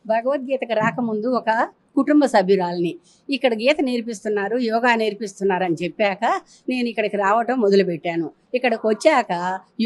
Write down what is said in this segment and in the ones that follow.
భగవద్గీతకు రాకముందు ఒక కుటుంబ సభ్యురాల్ని. ఇక్కడ గీత నేర్పిస్తున్నారు, యోగా నేర్పిస్తున్నారు అని చెప్పాక నేను ఇక్కడికి రావటం మొదలుపెట్టాను. ఇక్కడికి వచ్చాక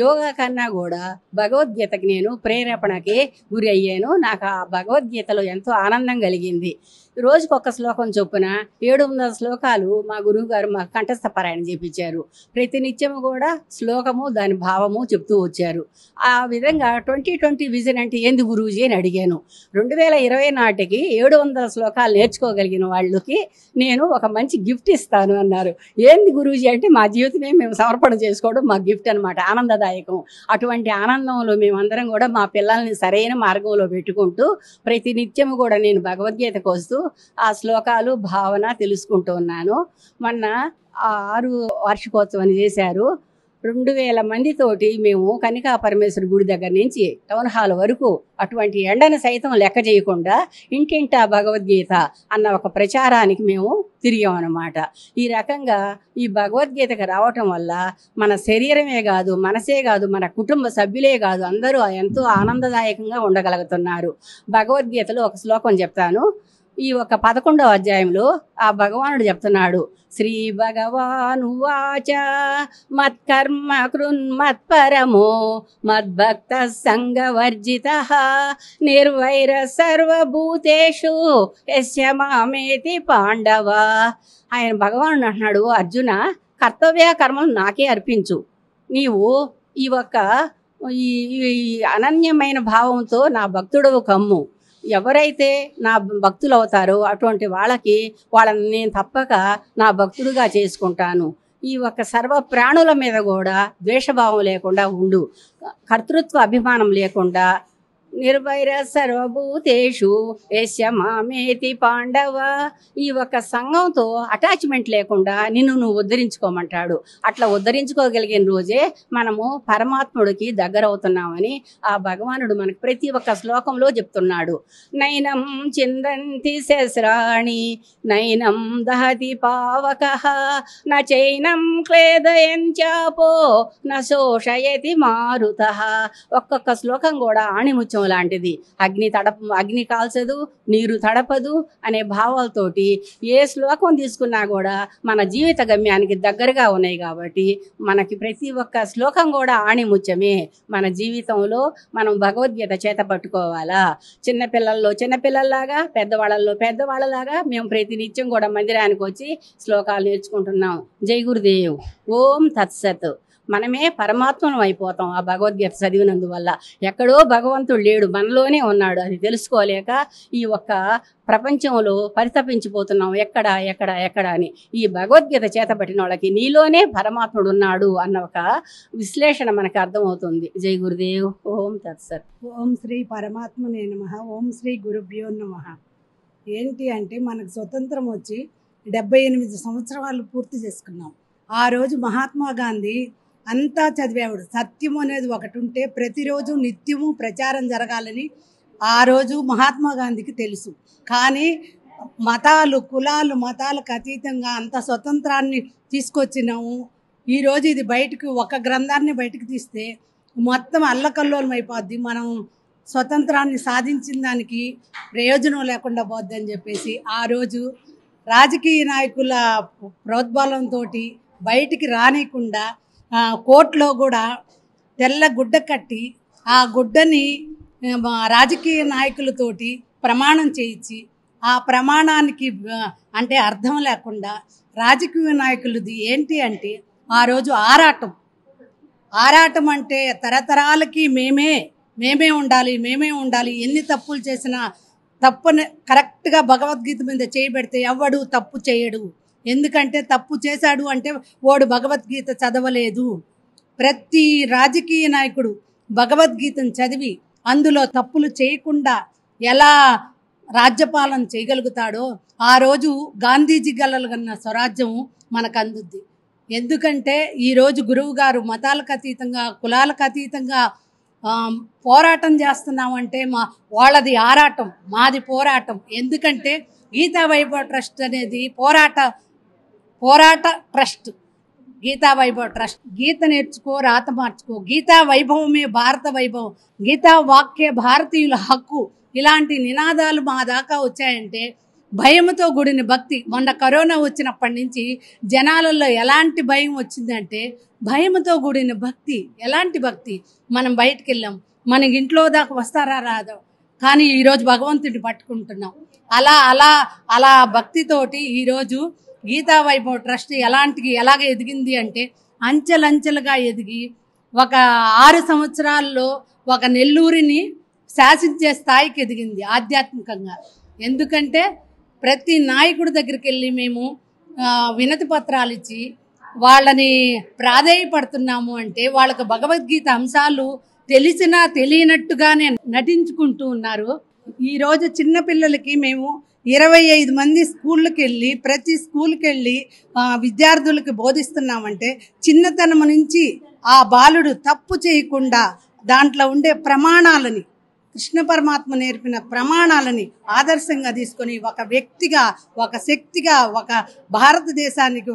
యోగా కన్నా కూడా భగవద్గీతకి నేను ప్రేరేపణకి గురి అయ్యాను. నాకు ఆ భగవద్గీతలో ఎంతో ఆనందం కలిగింది. రోజుకొక శ్లోకం చొప్పున 700 శ్లోకాలు మా గురువుగారు మా కంఠస్థ పారాయణ చేపించారు. ప్రతినిత్యము కూడా శ్లోకము దాని భావము చెప్తూ వచ్చారు. ఆ విధంగా 2020 విజన్ అంటే ఏంది గురూజీ అని అడిగాను. 2020 నాటికి 700 శ్లోకాలు నేర్చుకోగలిగిన వాళ్ళకి నేను ఒక మంచి గిఫ్ట్ ఇస్తాను అన్నారు. ఏంది గురూజీ అంటే మా జీవితమే మేము సమర్పణ చేసుకోవడం మా గిఫ్ట్ అనమాట, ఆనందదాయకం. అటువంటి ఆనందంలో మేమందరం కూడా మా పిల్లల్ని సరైన మార్గంలో పెట్టుకుంటూ ప్రతినిత్యము కూడా నేను భగవద్గీతకు వస్తూ ఆ శ్లోకాలు భావన తెలుసుకుంటూ ఉన్నాను. మొన్న 6 వార్షికోత్సవం చేశారు. 2000 మందితోటి మేము కనికా పరమేశ్వరి గుడి దగ్గర నుంచి టౌన్ హాల్ వరకు అటువంటి ఎండను సైతం లెక్క చేయకుండా ఇంటింటా భగవద్గీత అన్న ఒక ప్రచారానికి మేము తిరిగామన్నమాట. ఈ రకంగా ఈ భగవద్గీతకు రావటం వల్ల మన శరీరమే కాదు, మనసే కాదు, మన కుటుంబ సభ్యులే కాదు, అందరూ ఎంతో ఆనందదాయకంగా ఉండగలుగుతున్నారు. భగవద్గీతలో ఒక శ్లోకం చెప్తాను. ఈ ఒక 11వ అధ్యాయంలో ఆ భగవానుడు చెప్తున్నాడు, శ్రీ భగవాను వాచ మత్కర్మ కృన్మత్పరమో మద్భక్త సంగవర్జిత నిర్వైర సర్వభూతేషు యస్య మామేతి పాండవ. ఆయన భగవానుడు అంటున్నాడు, అర్జున కర్తవ్య కర్మలు నాకే అర్పించు. నీవు ఈ అనన్యమైన భావంతో నా భక్తుడవు కమ్ము. ఎవరైతే నా భక్తులు అవుతారో అటువంటి వాళ్ళని నేను తప్పక నా భక్తుడుగా చేసుకుంటాను. ఈ సర్వ ప్రాణుల మీద కూడా ద్వేషభావం లేకుండా ఉండు, కర్తృత్వ అభిమానం లేకుండా నిర్వైర సర్వభూతేషు యస్య మామేతి పాండవ. ఈ సంఘంతో అటాచ్మెంట్ లేకుండా నిన్ను నువ్వు ఉద్ధరించుకోమంటాడు. అట్లా ఉద్ధరించుకోగలిగిన రోజే మనము పరమాత్ముడికి దగ్గర అవుతున్నామని ఆ భగవానుడు మనకు ప్రతి ఒక్క శ్లోకంలో చెప్తున్నాడు. నైనం చిందంతి శస్రాణి నైనం దహతి పావకః నైనం క్లేదయంచాపో నశోషయతి మారుతః. ఒక్కొక్క శ్లోకం కూడా ఆణిముత్యం లాంటిది. అగ్ని కాల్చదు, నీరు తడపదు అనే భావాలతోటి ఏ శ్లోకం తీసుకున్నా కూడా మన జీవిత గమ్యానికి దగ్గరగా ఉన్నాయి. కాబట్టి మనకి ప్రతి ఒక్క శ్లోకం కూడా ఆణిముత్యమే. మన జీవితంలో మనం భగవద్గీత చేత పట్టుకోవాలా. చిన్నపిల్లల్లో చిన్నపిల్లల్లాగా, పెద్దవాళ్ళల్లో పెద్దవాళ్ళలాగా మేము ప్రతినిత్యం కూడా మందిరానికి వచ్చి శ్లోకాలు నేర్చుకుంటున్నాం. జై గురుదేవ్. ఓం తత్సత్. మనమే పరమాత్మను అయిపోతాం ఆ భగవద్గీత చదివినందువల్ల. ఎక్కడో భగవంతుడు లేడు, మనలోనే ఉన్నాడు. అది తెలుసుకోలేక ఈ ప్రపంచంలో పరితపించిపోతున్నాం, ఎక్కడ ఎక్కడ ఎక్కడ అని. ఈ భగవద్గీత చేతపట్టిన వాళ్ళకి నీలోనే పరమాత్ముడు ఉన్నాడు అన్న విశ్లేషణ మనకు అర్థమవుతుంది. జై గురుదేవ్. ఓం తత్సత్. ఓం శ్రీ పరమాత్మనే నమః. ఓం శ్రీ గురుభ్యో నమః. ఏంటి అంటే మనకు స్వతంత్రం వచ్చి 78 సంవత్సరాలు పూర్తి చేసుకున్నాం. ఆ రోజు మహాత్మా గాంధీ అంతా చదివేవాడు. సత్యం అనేది ఒకటి ఉంటే ప్రతిరోజు నిత్యము ప్రచారం జరగాలని ఆ రోజు మహాత్మా గాంధీకి తెలుసు. కానీ మతాలకు అతీతంగా అంత స్వతంత్రాన్ని తీసుకొచ్చినాము. ఈరోజు ఇది బయటకు ఒక గ్రంథాన్ని బయటకు తీస్తే మొత్తం అల్లకల్లోలం అయిపోద్ది. మనం స్వతంత్రాన్ని సాధించిన దానికి ప్రయోజనం లేకుండా పోద్దని చెప్పేసి ఆ రోజు రాజకీయ నాయకుల ప్రోద్బలంతో బయటికి రానికుండా కోర్టులో కూడా తెల్ల గుడ్డ కట్టి ఆ గుడ్డని రాజకీయ నాయకులతోటి ప్రమాణం చేయించి ఆ ప్రమాణానికి అంటే అర్థం లేకుండా రాజకీయ నాయకులది ఏంటి అంటే ఆ రోజు ఆరాటం అంటే తరతరాలకి మేమే ఉండాలి, ఎన్ని తప్పులు చేసినా తప్పుని కరెక్ట్గా భగవద్గీత మీద చేయబెడితే ఎవడు తప్పు చేయడు. ఎందుకంటే తప్పు చేశాడు అంటే వాడు భగవద్గీత చదవలేదు. ప్రతి రాజకీయ నాయకుడు భగవద్గీతను చదివి అందులో తప్పులు చేయకుండా ఎలా రాజ్యపాలన చేయగలుగుతాడో ఆ రోజు గాంధీజీ గలగన్న స్వరాజ్యం మనకు అందుద్ది. ఎందుకంటే ఈరోజు గురువు గారు మతాలకు అతీతంగా, కులాలకు అతీతంగా పోరాటం చేస్తున్నామంటే వాళ్ళది ఆరాటం, మాది పోరాటం. ఎందుకంటే గీతా వైభవ ట్రస్ట్ అనేది పోరాట ట్రస్ట్. గీతా వైభవ ట్రస్ట్. గీత నేర్చుకో, రాత మార్చుకో. గీతా వైభవమే భారత వైభవం. గీతా వాక్య భారతీయుల హక్కు. ఇలాంటి నినాదాలు మా దాకా వచ్చాయంటే భయంతో కూడిన భక్తి. మొన్న కరోనా వచ్చినప్పటి నుంచి జనాలలో ఎలాంటి భయం వచ్చిందంటే భయంతో కూడిన భక్తి. ఎలాంటి భక్తి? మనం బయటికి వెళ్ళాం, మన ఇంట్లో దాకా వస్తారా రాదో, కానీ ఈరోజు భగవంతుడిని పట్టుకుంటున్నాం. అలా అలా అలా భక్తితోటి ఈరోజు గీతా వైభవ్ ట్రస్ట్ ఎలాగ ఎదిగింది అంటే అంచెలంచెలుగా ఎదిగి ఒక 6 సంవత్సరాల్లో ఒక నెల్లూరిని శాసించే స్థాయికి ఎదిగింది ఆధ్యాత్మికంగా. ఎందుకంటే ప్రతి నాయకుడి దగ్గరికి వెళ్ళి మేము వినతి పత్రాలు ఇచ్చి వాళ్ళని ప్రాధేయపడుతున్నాము అంటే వాళ్ళకు భగవద్గీత అంశాలు తెలిసినా తెలియనట్టుగానే నటించుకుంటూ ఉన్నారు. ఈరోజు చిన్నపిల్లలకి మేము 25 మంది స్కూళ్ళకి వెళ్ళి ప్రతి స్కూల్కి వెళ్ళి విద్యార్థులకు బోధిస్తున్నామంటే చిన్నతనం నుంచి ఆ బాలుడు తప్పు చేయకుండా దాంట్లో ఉండే ప్రమాణాలని, కృష్ణ పరమాత్మ నేర్పిన ప్రమాణాలని ఆదర్శంగా తీసుకొని ఒక వ్యక్తిగా, ఒక శక్తిగా, ఒక భారతదేశానికి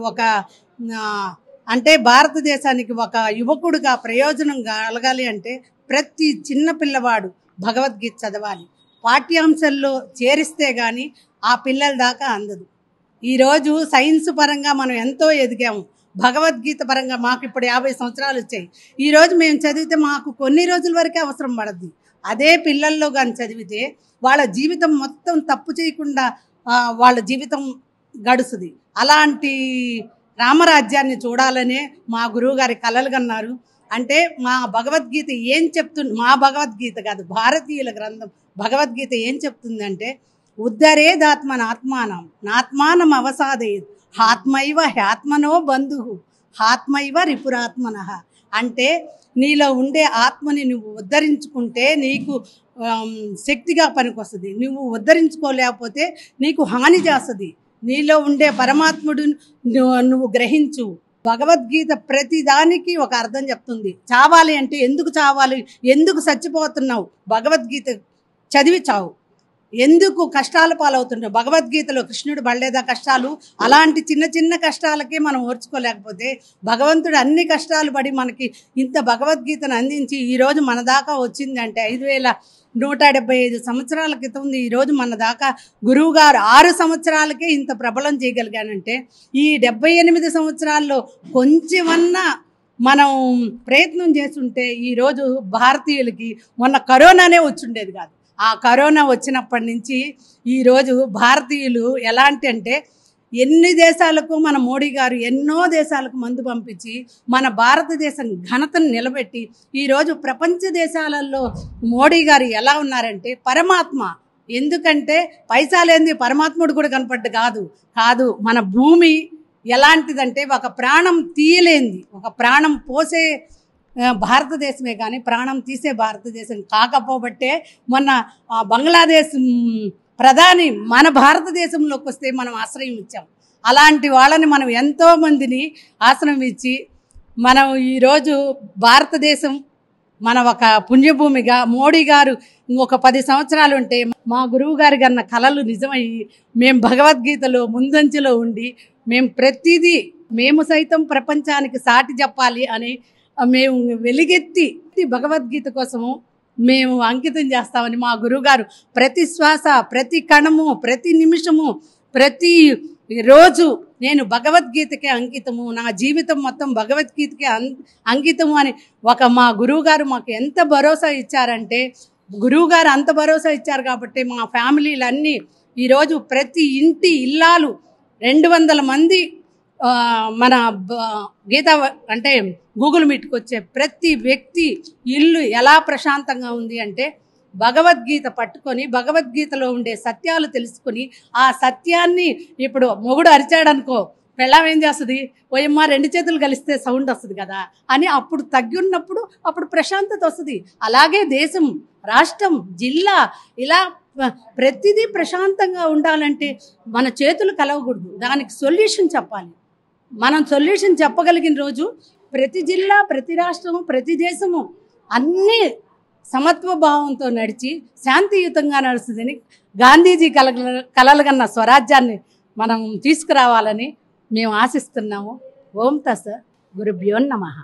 భారతదేశానికి ఒక యువకుడిగా ప్రయోజనం కలగాలి అంటే ప్రతి చిన్న పిల్లవాడు భగవద్గీత చదవాలి. పాఠ్యాంశాల్లో చేరిస్తే కానీ ఆ పిల్లల దాకా అందదు. ఈరోజు సైన్స్ పరంగా మనం ఎంతో ఎదిగాము, భగవద్గీత పరంగా మాకు ఇప్పుడు 50 సంవత్సరాలు వచ్చాయి. ఈరోజు మేము చదివితే మాకు కొన్ని రోజుల వరకే అవసరం పడద్ది. అదే పిల్లల్లో కానీ చదివితే వాళ్ళ జీవితం మొత్తం తప్పు చేయకుండా వాళ్ళ జీవితం గడుస్తుంది. అలాంటి రామరాజ్యాన్ని చూడాలనే మా గురువుగారి కలలు కన్నారు. అంటే మా భగవద్గీత ఏం చెప్తుంది, మా భగవద్గీత కాదు భారతీయుల గ్రంథం భగవద్గీత ఏం చెప్తుందంటే ఉద్ధరేదాత్మన ఆత్మానం నాత్మానం అవసాదయేత్ ఆత్మైవ హ్యాత్మనో బంధువు ఆత్మైవ రిపురాత్మన. అంటే నీలో ఉండే ఆత్మని నువ్వు ఉద్ధరించుకుంటే నీకు శక్తిగా పనికొస్తుంది. నువ్వు ఉద్ధరించుకోలేకపోతే నీకు హాని చేస్తుంది. నీలో ఉండే పరమాత్ముడు నువ్వు గ్రహించు. భగవద్గీత ప్రతి దానికి ఒక అర్థం చెప్తుంది. చావాలి అంటే ఎందుకు చావాలి, ఎందుకు చచ్చిపోతున్నావు, భగవద్గీత చదివి చావు. ఎందుకు కష్టాల పాలవుతున్నావు, భగవద్గీతలో కృష్ణుడు పడలేదా కష్టాలు? అలాంటి చిన్న చిన్న కష్టాలకే మనం ఓర్చుకోలేకపోతే భగవంతుడు అన్ని కష్టాలు పడి మనకి ఇంత భగవద్గీతను అందించి ఈరోజు మన దాకా వచ్చిందంటే 5175 సంవత్సరాల క్రితం ఉంది. ఈరోజు మన దాకా గురువు గారు 6 సంవత్సరాలకే ఇంత ప్రబలం చేయగలిగానంటే ఈ 78 సంవత్సరాల్లో కొంచెమన్నా మనం ప్రయత్నం చేస్తుంటే ఈరోజు భారతీయులకి మొన్న కరోనానే వచ్చుండేది కాదు. ఆ కరోనా వచ్చినప్పటి నుంచి ఈరోజు భారతీయులు ఎలాంటి అంటే ఎన్ని దేశాలకు మన మోడీ గారు ఎన్నో దేశాలకు మందు పంపించి మన భారతదేశం ఘనతను నిలబెట్టి ఈరోజు ప్రపంచ దేశాలలో మోడీ గారు ఎలా ఉన్నారంటే పరమాత్మ. ఎందుకంటే పైసా లేనిది పరమాత్ముడు కూడా కనపడ్డు కాదు. మన భూమి ఎలాంటిదంటే ఒక ప్రాణం తీయలేంది, ఒక ప్రాణం పోసే భారతదేశమే కానీ ప్రాణం తీసే భారతదేశం కాకపోబట్టే మొన్న బంగ్లాదేశ్ ప్రధాని మన భారతదేశంలోకి వస్తే మనం ఆశ్రయం ఇచ్చాం. అలాంటి వాళ్ళని మనం ఎంతోమందిని ఆశ్రయం ఇచ్చి మనం ఈరోజు భారతదేశం మన ఒక పుణ్యభూమిగా మోడీ గారు ఇంకొక 10 సంవత్సరాలు ఉంటే మా గురువు గారి కన్నా కలలు నిజమయ్యి మేము భగవద్గీతలో ముందంచెలో ఉండి మేము సైతం ప్రపంచానికి సాటి చెప్పాలి అని మేము వెలిగెత్తి భగవద్గీత కోసము మేము అంకితం చేస్తామని మా గురువుగారు ప్రతి శ్వాస, ప్రతి కణము, ప్రతి నిమిషము, ప్రతి రోజు నేను భగవద్గీతకే అంకితము, నా జీవితం మొత్తం భగవద్గీతకే అంకితము అని మా గురువుగారు మాకు ఎంత భరోసా ఇచ్చారంటే గురువుగారు అంత భరోసా ఇచ్చారు కాబట్టి మా ఫ్యామిలీలన్నీ ఈరోజు ప్రతి ఇంటి ఇల్లాలు 200 మంది మన గీత అంటే గూగుల్ మీట్కి వచ్చే ప్రతి వ్యక్తి ఇల్లు ఎలా ప్రశాంతంగా ఉంది అంటే భగవద్గీత పట్టుకొని భగవద్గీతలో ఉండే సత్యాలు తెలుసుకొని ఆ సత్యాన్ని ఇప్పుడు మొగుడు అరిచాడనుకో పెళ్ళాం ఏం చేస్తుంది, ఓయమ్మ 2 చేతులు కలిస్తే సౌండ్ వస్తుంది కదా అని అప్పుడు తగ్గున్నప్పుడు అప్పుడు ప్రశాంతత వస్తుంది. అలాగే దేశం, రాష్ట్రం, జిల్లా ఇలా ప్రతిదీ ప్రశాంతంగా ఉండాలంటే మన చేతులు కలవకూడదు, దానికి సొల్యూషన్ చెప్పాలి. మనం సొల్యూషన్ చెప్పగలిగిన రోజు ప్రతి జిల్లా, ప్రతి రాష్ట్రము, ప్రతి దేశము అన్నీ సమత్వ భావంతో నడిచి శాంతియుతంగా నడుస్తుందని గాంధీజీ కలలుగన్న స్వరాజ్యాన్ని మనం తీసుకురావాలని మేము ఆశిస్తున్నాము. ఓం తస్సత్. గురుభ్యో నమః.